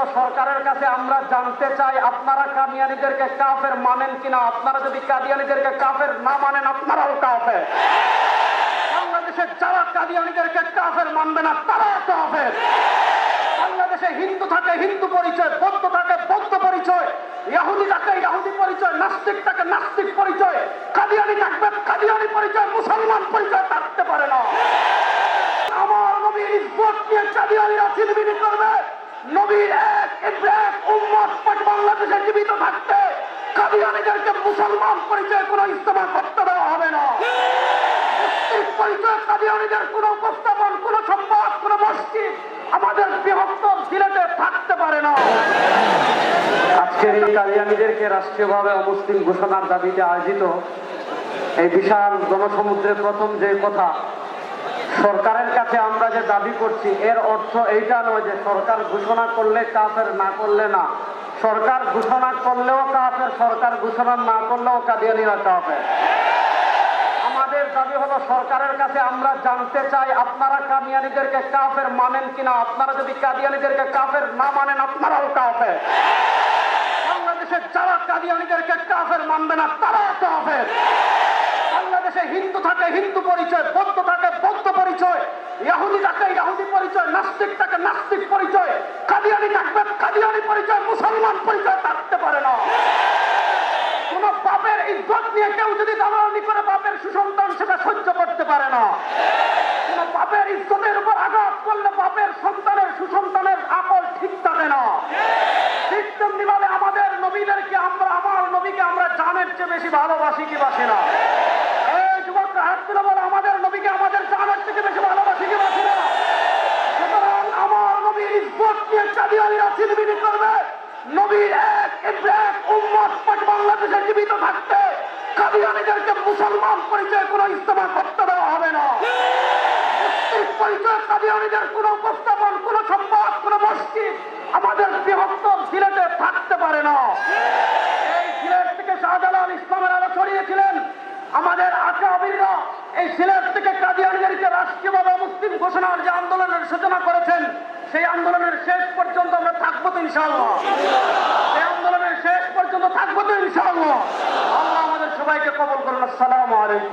হলো সরকারের কাছে আমরা জানতে চাই আপনারা কাদিয়ানীদেরকে কাফের মানেন কিনা। আপনারা যদি কাদিয়ানীদেরকে কাফের না মানেন আপনারাও কাফের। বাংলাদেশে যারা কাদিয়ানীদেরকে কাফের মানবে না তারাও কাফের। বাংলাদেশে হিন্দু থাকে হিন্দু পরিচয়, বৌদ্ধ থাকে বৌদ্ধ পরিচয়, ইহুদি থাকে ইহুদি পরিচয়, নাস্তিক থাকে নাস্তিক পরিচয়, কাদিয়ানী থাকবে কাদিয়ানী পরিচয়, মুসলমান পরিচয় থাকতে পারে না। আমার নবীর ইজ্জত নিয়ে কাদিয়ানীরা ছিনিমিনি করবে। নবীর এক উম্মত বাংলাদেশে জীবিত থাকতে কাদিয়ানীদেরকে মুসলমান পরিচয় কোনো ইস্তেমা করতে দেওয়া হবে না। মুসলিম পরিচয় কাদিয়ানীদের কোনো উপস্থাপন, কোনো সম্পদ, কোনো মসজিদ আমাদের বৃহত্তর সিলেটে থাকতে পারে না। আজকের এই কাদিয়ানীদেরকে রাষ্ট্রীয়ভাবে অমুসলিম ঘোষণার দাবিতে আয়োজিত এই বিশাল জনসমুদ্রের প্রথম যে কথা, সরকারের কাছে আমরা যে দাবি করছি এর অর্থ এইটা নয় যে সরকার ঘোষণা করলে কাফের, না করলে না। সরকার ঘোষণা করলেও কাফের, সরকার ঘোষণা না করলেও কাদিয়ানীরা কাফের। আমাদের দাবি হলো সরকারের কাছে আমরা জানতে চাই আপনারা কাদিয়ানীদেরকে কাফের মানেন কিনা। আপনারা যদি কাদিয়ানীদেরকে কাফের না মানেন আপনারাও কাফের। বাংলাদেশে যারা কাদিয়ানীদেরকে কাফের মানবে না তারাও কাফের। বাংলাদেশে হিন্দু থাকে হিন্দু পরিচয়, বৌদ্ধ থাকে বৌদ্ধ পরিচয়, ইহুদি থাকে ইহুদি পরিচয়, নাস্তিক থাকে নাস্তিক পরিচয়, কাদিয়ানী থাকবে কাদিয়ানী পরিচয়, মুসলমান পরিচয় থাকতে পারে না। কোন বাপের ইজ্জত নিয়ে কেউ যদি দালালি করে বাপের সুসন্তান সেটা সহ্য করতে পারে না। কোন বাপের ইজ্জতের উপর আঘাত করলে বাপের সন্তানের সুসন্তানের আকল ঠিক থাকে না। ঠিক তেমনিভাবে আমাদের নবীদেরকে আমরা, আমার নবীকে আমরা জানের চেয়ে বেশি ভালোবাসি কি বাসি না? এই যুবকরা হাত তুলে বলো, আমাদের নবীকে আমাদের জানের থেকে বেশি ভালোবাসি কি বাসি না? সুতরাং আমার নবীর ইজ্জত নিয়ে কাদিয়ানীরা ছিনিমিনি করবে। নবীর এক উম্মত বাংলাদেশে জীবিত থাকতে কাদিয়ানীদেরকে মুসলমান পরিচয় কোনো ইস্তেমা করতে দেওয়া হবে না। মুসলিম পরিচয় কাদিয়ানীদের কোনো উপস্থাপন, কোনো সম্পদ, কোনো মসজিদ আমাদের বৃহত্তর সিলেটে থাকতে পারে না। এই সিলেট থেকে শাহজালাল ইসলামের আলো ছড়িয়েছিলেন। আমাদের আকাবিররা এই সিলেট থেকে কাদিয়ানীদেরকে রাষ্ট্রীয়ভাবে মুসলিম ঘোষণার যে আন্দোলনের সূচনা করেছেন, সেই আন্দোলনের শেষ পর্যন্ত আমরা থাকবো তো ইনশাআল্লাহ। এই আন্দোলনের শেষ পর্যন্ত থাকবো তো ইনশাআল্লাহ। আল্লাহ আমাদের সবাইকে কবুল করুন। আসসালামু আলাইকুম।